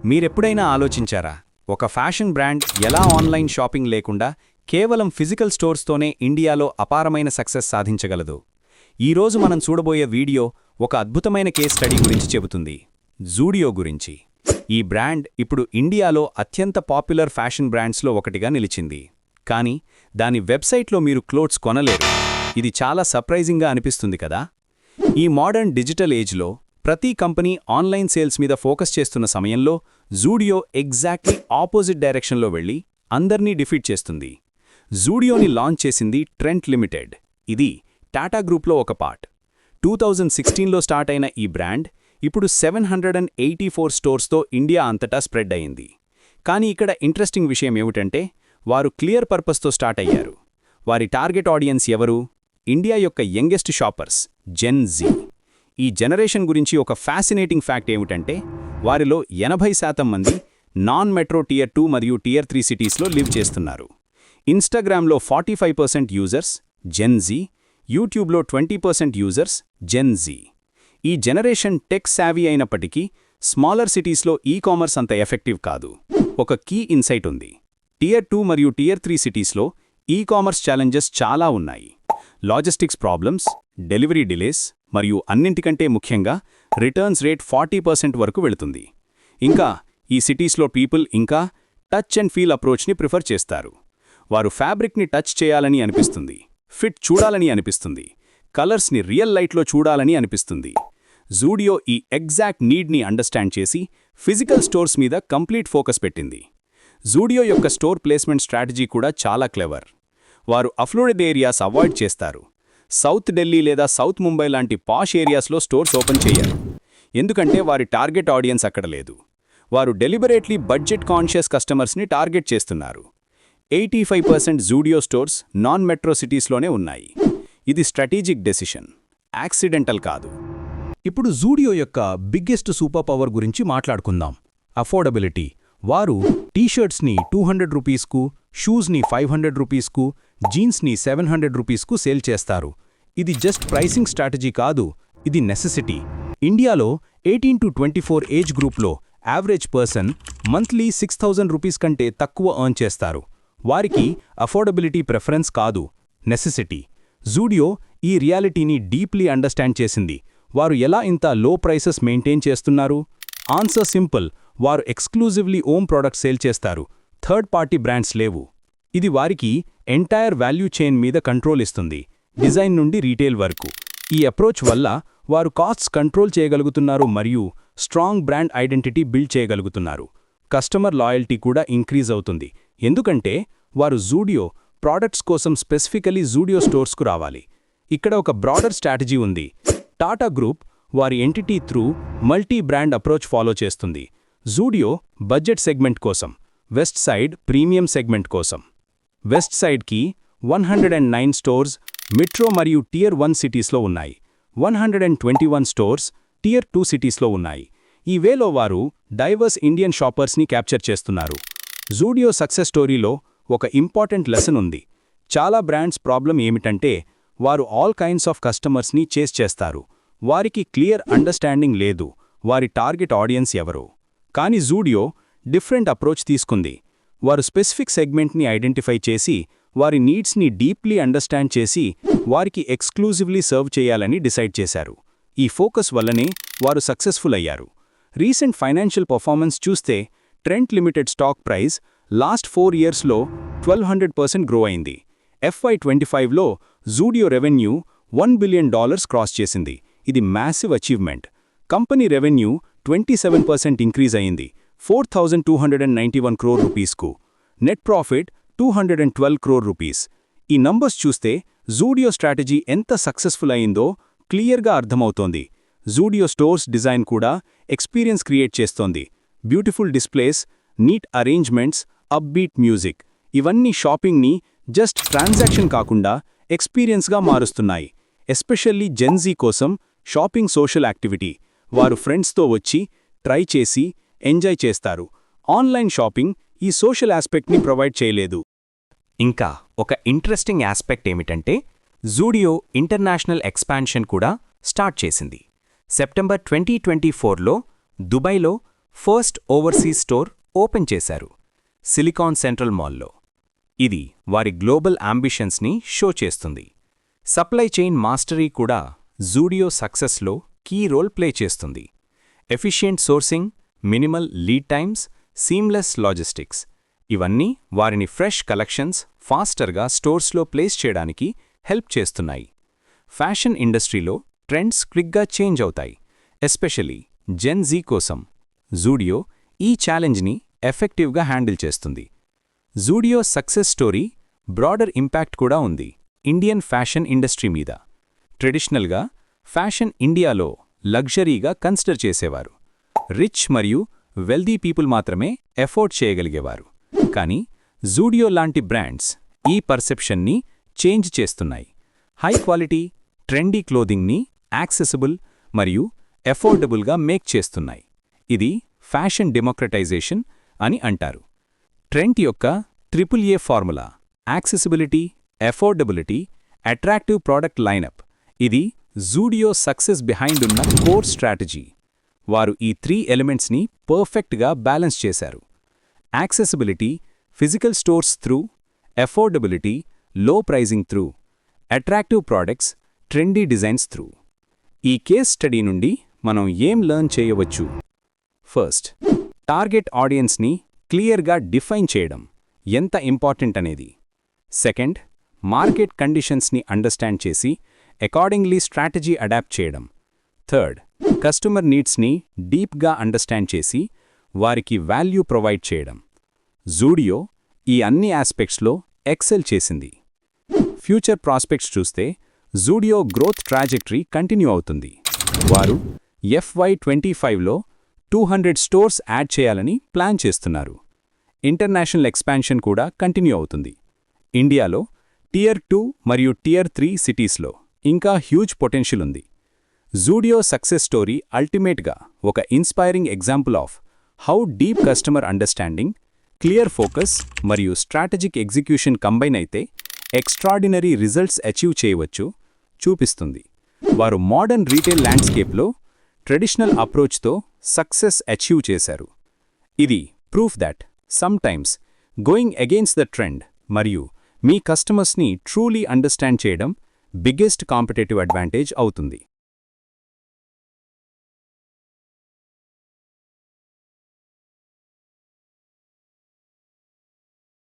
మీరెప్పుడైనా ఆలోచించారా ఒక ఫ్యాషన్ బ్రాండ్ ఎలా ఆన్లైన్ షాపింగ్ లేకుండా కేవలం ఫిజికల్ స్టోర్స్తోనే ఇండియాలో అపారమైన సక్సెస్ సాధించగలదు? ఈరోజు మనం చూడబోయే వీడియో ఒక అద్భుతమైన కేస్ స్టడీ గురించి చెబుతుంది, జూడియో గురించి. ఈ బ్రాండ్ ఇప్పుడు ఇండియాలో అత్యంత పాపులర్ ఫ్యాషన్ బ్రాండ్స్లో ఒకటిగా నిలిచింది. కానీ దాని వెబ్సైట్లో మీరు క్లోత్స్ కొనలేరు. ఇది చాలా సర్ప్రైజింగ్గా అనిపిస్తుంది కదా? ఈ మోడర్న్ డిజిటల్ ఏజ్లో ప్రతి కంపెనీ ఆన్లైన్ సేల్స్ మీద ఫోకస్ చేస్తున్న సమయంలో జూడియో ఎగ్జాక్ట్లీ ఆపోజిట్ డైరెక్షన్లో వెళ్ళి అందర్నీ డిఫీట్ చేస్తుంది. జూడియోని లాంచ్ చేసింది ట్రెంట్ లిమిటెడ్. ఇది టాటా గ్రూప్లో ఒక పార్ట్. 2016లో స్టార్ట్ అయిన ఈ బ్రాండ్ ఇప్పుడు 784 స్టోర్స్తో ఇండియా అంతటా స్ప్రెడ్ అయింది. కానీ ఇక్కడ ఇంట్రెస్టింగ్ విషయం ఏమిటంటే, వారు క్లియర్ పర్పస్తో స్టార్ట్ అయ్యారు. వారి టార్గెట్ ఆడియన్స్ ఎవరు? ఇండియా యొక్క యంగెస్ట్ షాపర్స్, జెన్ జీ. ఈ జనరేషన్ గురించి ఒక ఫ్యాసినేటింగ్ ఫ్యాక్ట్ ఏమిటంటే, వారిలో 80% మంది నాన్ మెట్రో టియర్ 2 మరియు టియర్ 3 సిటీస్లో లివ్ చేస్తున్నారు. ఇన్స్టాగ్రామ్లో 45% యూజర్స్ జెన్ జీ, యూట్యూబ్లో 20% యూజర్స్ జెన్ జీ. ఈ జనరేషన్ టెక్ సావీ అయినప్పటికీ స్మాలర్ సిటీస్లో కామర్స్ అంత ఎఫెక్టివ్ కాదు. ఒక కీ ఇన్సైట్ ఉంది. టియర్ 2 మరియు టియర్ 3 సిటీస్లో కామర్స్ ఛాలెంజెస్ చాలా ఉన్నాయి. లాజిస్టిక్స్ ప్రాబ్లమ్స్, డెలివరీ డిలేస్ మరియు అన్నింటికంటే ముఖ్యంగా రిటర్న్స్ రేట్ 40% వరకు వెళుతుంది. ఇంకా ఈ సిటీస్లో పీపుల్ ఇంకా టచ్ అండ్ ఫీల్ అప్రోచ్ని ప్రిఫర్ చేస్తారు. వారు ఫ్యాబ్రిక్ని టచ్ చేయాలని అనిపిస్తుంది, ఫిట్ చూడాలని అనిపిస్తుంది, కలర్స్ని రియల్ లైట్లో చూడాలని అనిపిస్తుంది. జూడియో ఈ ఎగ్జాక్ట్ నీడ్ని అండర్స్టాండ్ చేసి ఫిజికల్ స్టోర్స్ మీద కంప్లీట్ ఫోకస్ పెట్టింది. జూడియో యొక్క స్టోర్ ప్లేస్మెంట్ స్ట్రాటజీ కూడా చాలా క్లెవర్. వారు అఫ్లోడెడ్ ఏరియాస్ అవాయిడ్ చేస్తారు. సౌత్ ఢిల్లీ లేదా సౌత్ ముంబై లాంటి పాష్ ఏరియాస్లో స్టోర్స్ ఓపెన్ చేయరు, ఎందుకంటే వారి టార్గెట్ ఆడియన్స్ అక్కడ లేదు. వారు డెలిబరేట్లీ బడ్జెట్ కాన్షియస్ కస్టమర్స్ని టార్గెట్ చేస్తున్నారు. 85% జూడియో స్టోర్స్ నాన్ మెట్రో సిటీస్లోనే ఉన్నాయి. ఇది స్ట్రాటజిక్ డెసిషన్, యాక్సిడెంటల్ కాదు. ఇప్పుడు జూడియో యొక్క బిగ్గెస్ట్ సూపర్ పవర్ గురించి మాట్లాడుకుందాం, అఫోర్డబిలిటీ. వారు టీషర్ట్స్ని 200 రూపీస్కు, షూస్ని 500 రూపీస్కు, జీన్స్ని 700 రూపీస్కు సేల్ చేస్తారు. ఇది జస్ట్ ప్రైసింగ్ స్ట్రాటజీ కాదు, ఇది నెసెసిటీ. ఇండియాలో 18 to 24 ఏజ్ గ్రూప్లో యావరేజ్ పర్సన్ మంత్లీ 6000 రూపీస్ కంటే తక్కువ ఎర్న్ చేస్తారు. వారికి అఫోర్డబిలిటీ ప్రిఫరెన్స్ కాదు, నెసెసిటీ. జూడియో ఈ రియాలిటీని డీప్లీ అండర్స్టాండ్ చేసింది. వారు ఎలా ఇంత లో ప్రైసెస్ మెయింటైన్ చేస్తున్నారు? ఆన్సర్ సింపుల్, వారు ఎక్స్క్లూజివ్లీ ఓన్ ప్రోడక్ట్ సేల్ చేస్తారు. థర్డ్ పార్టీ బ్రాండ్స్ లేవు. ఇది వారికి ఎంటైర్ వాల్యూ చైన్ మీద కంట్రోల్ ఇస్తుంది, డిజైన్ నుండి రీటైల్ వరకు. ఈ అప్రోచ్ వల్ల వారు కాస్ట్స్ కంట్రోల్ చేయగలుగుతున్నారు మరియు స్ట్రాంగ్ బ్రాండ్ ఐడెంటిటీ బిల్డ్ చేయగలుగుతున్నారు. కస్టమర్ లాయల్టీ కూడా ఇంక్రీజ్ అవుతుంది, ఎందుకంటే వారు జూడియో ప్రోడక్ట్స్ కోసం స్పెసిఫికలీ జూడియో స్టోర్స్కు రావాలి. ఇక్కడ ఒక బ్రాడర్ స్ట్రాటజీ ఉంది. టాటా గ్రూప్ వారి entity through multi brand approach follow చేస్తుంది. జూడియో బడ్జెట్ సెగ్మెంట్ కోసం, వెస్ట్ సైడ్ ప్రీమియం సెగ్మెంట్ కోసం. వెస్ట్ సైడ్కి 109 స్టోర్స్ మెట్రో మరియు టియర్ 1 సిటీస్లో ఉన్నాయి. 121 స్టోర్స్ టియర్ 2 సిటీస్లో ఉన్నాయి. ఈ వేలో వారు డైవర్స్ ఇండియన్ షాపర్స్ని క్యాప్చర్ చేస్తున్నారు. జూడియో సక్సెస్ స్టోరీలో ఒక ఇంపార్టెంట్ లెసన్ ఉంది. చాలా బ్రాండ్స్ ప్రాబ్లం ఏమిటంటే, వారు ఆల్ కైండ్స్ ఆఫ్ కస్టమర్స్ని చేస్ చేస్తారు. వారికి క్లియర్ అండర్స్టాండింగ్ లేదు వారి టార్గెట్ ఆడియన్స్ ఎవరో. కానీ జూడియో డిఫరెంట్ అప్రోచ్ తీసుకుంది. వారు స్పెసిఫిక్ సెగ్మెంట్ని ఐడెంటిఫై చేసి వారి నీడ్స్ని డీప్లీ అండర్స్టాండ్ చేసి వారికి ఎక్స్క్లూజివ్లీ సర్వ్ చేయాలని డిసైడ్ చేశారు. ఈ ఫోకస్ వల్లనే వారు సక్సెస్ఫుల్ అయ్యారు. రీసెంట్ ఫైనాన్షియల్ పర్ఫార్మెన్స్ చూస్తే Trent limited stock price last 4 ఇయర్స్లో 1200% గ్రో అయింది. FY25లో జూడియో రెవెన్యూ $1 బిలియన్ క్రాస్ చేసింది. ఇది massive achievement. Company revenue 27% increase అయింది, 4291 crore రూపీస్కు. Net profit 212 crore rupees. ఈ నంబర్స్ చూస్తే జూడియో స్ట్రాటజీ ఎంత సక్సెస్ఫుల్ అయిందో క్లియర్గా అర్థమవుతోంది. జూడియో స్టోర్స్ డిజైన్ కూడా ఎక్స్పీరియన్స్ క్రియేట్ చేస్తోంది. Beautiful displays, neat arrangements, upbeat music, ఇవన్నీ షాపింగ్ని జస్ట్ ట్రాన్సాక్షన్ కాకుండా ఎక్స్పీరియన్స్గా మారుస్తున్నాయి. ఎస్పెషల్లీ జెన్ జీ కోసం షాపింగ్ సోషల్ యాక్టివిటీ. వారు ఫ్రెండ్స్తో వచ్చి ట్రై చేసి ఎంజాయ్ చేస్తారు. ఆన్లైన్ షాపింగ్ ఈ సోషల్ ఆస్పెక్ట్ని ప్రొవైడ్ చేయలేదు. ఇంకా ఒక ఇంట్రెస్టింగ్ ఆస్పెక్ట్ ఏమిటంటే, జూడియో ఇంటర్నేషనల్ ఎక్స్పాన్షన్ కూడా స్టార్ట్ చేసింది. సెప్టెంబర్ 2024లో దుబాయ్లో ఫస్ట్ ఓవర్సీస్ స్టోర్ ఓపెన్ చేశారు సిలికాన్ సెంట్రల్ మాల్లో. ఇది వారి గ్లోబల్ అంబిషన్స్ని షో చేస్తుంది. సప్లై చైన్ మాస్టరీ కూడా జూడియో సక్సెస్లో కీ రోల్ ప్లే చేస్తుంది. Efficient sourcing, minimal lead times, seamless logistics ఇవన్నీ వారిని ఫ్రెష్ కలెక్షన్స్ ఫాస్టర్గా స్టోర్స్లో ప్లేస్ చేయడానికి హెల్ప్ చేస్తున్నాయి. ఫ్యాషన్ ఇండస్ట్రీలో ట్రెండ్స్ క్విక్గా చేంజ్ అవుతాయి, ఎస్పెషలీ జెన్ జీ కోసం. జూడియో ఈ ఛాలెంజ్ని ఎఫెక్టివ్గా హ్యాండిల్ చేస్తుంది. Zudio success story broader impact కూడా ఉంది ఇండియన్ ఫ్యాషన్ ఇండస్ట్రీ మీద. ట్రెడిషనల్గా ఫ్యాషన్ ఇండియాలో లగ్జరీగా కన్సిడర్ చేసేవారు. రిచ్ మరియు వెల్దీ పీపుల్ మాత్రమే ఎఫోర్డ్ చేయగలిగేవారు. కానీ జూడియో లాంటి బ్రాండ్స్ ఈ పర్సెప్షన్ని చేంజ్ చేస్తున్నాయి. హై క్వాలిటీ, ట్రెండీ క్లోదింగ్ని యాక్సెసిబుల్ మరియు ఎఫోర్డబుల్గా మేక్ చేస్తున్నాయి. ఇది ఫ్యాషన్ డెమోక్రటైజేషన్ అని అంటారు. ట్రెండ్ యొక్క AAA formula accessibility, affordability, attractive product lineup ఇది జూడియో సక్సెస్ బిహైండ్ ఉన్న కోర్ స్ట్రాటజీ. వారు ఈ 3 ఎలిమెంట్స్ని పర్ఫెక్ట్గా బ్యాలెన్స్ చేశారు. Accessibility, physical stores through, affordability, low pricing through, attractive products, trendy designs through. ఈ కేస్ స్టడీ నుండి మనం ఏం లెర్న్ చేయవచ్చు? ఫస్ట్, టార్గెట్ ఆడియన్స్ని క్లియర్గా డిఫైన్ చేయడం ఎంత ఇంపార్టెంట్ అనేది. సెకండ్, మార్కెట్ కండిషన్స్ని అండర్స్టాండ్ చేసి అకార్డింగ్లీ స్ట్రాటజీ అడాప్ట్ చేయడం. థర్డ్, కస్టమర్ నీడ్స్ని డీప్గా అండర్స్టాండ్ చేసి వారికి వాల్యూ ప్రొవైడ్ చేయడం. జూడియో ఈ అన్ని ఆస్పెక్ట్స్లో ఎక్సెల్ చేసింది. ఫ్యూచర్ ప్రాస్పెక్ట్స్ చూస్తే జూడియో గ్రోత్ ట్రాజెక్టరీ కంటిన్యూ అవుతుంది. వారు FY25లో 200 స్టోర్స్ యాడ్ చేయాలని ప్లాన్ చేస్తున్నారు. ఇంటర్నేషనల్ ఎక్స్పాన్షన్ కూడా కంటిన్యూ అవుతుంది. ఇండియాలో Tier 2 మరియు Tier 3 సిటీస్లో ఇంకా హ్యూజ్ పొటెన్షియల్ ఉంది. జూడియో సక్సెస్ స్టోరీ అల్టిమేట్గా ఒక inspiring example of how deep customer understanding, clear focus మరియు స్ట్రాటజిక్ ఎగ్జిక్యూషన్ కంబైన్ అయితే ఎక్స్ట్రాడినరీ రిజల్ట్స్ అచీవ్ చేయవచ్చు చూపిస్తుంది. వారు మోడర్న్ రీటైల్ ల్యాండ్స్కేప్లో ట్రెడిషనల్ అప్రోచ్తో సక్సెస్ అచీవ్ చేశారు. ఇది proof that sometimes going against the trend మరియు మీ కస్టమర్స్ని ట్రూలీ అండర్స్టాండ్ చేయడం బిగ్గెస్ట్ కాంపిటేటివ్ అడ్వాంటేజ్ అవుతుంది.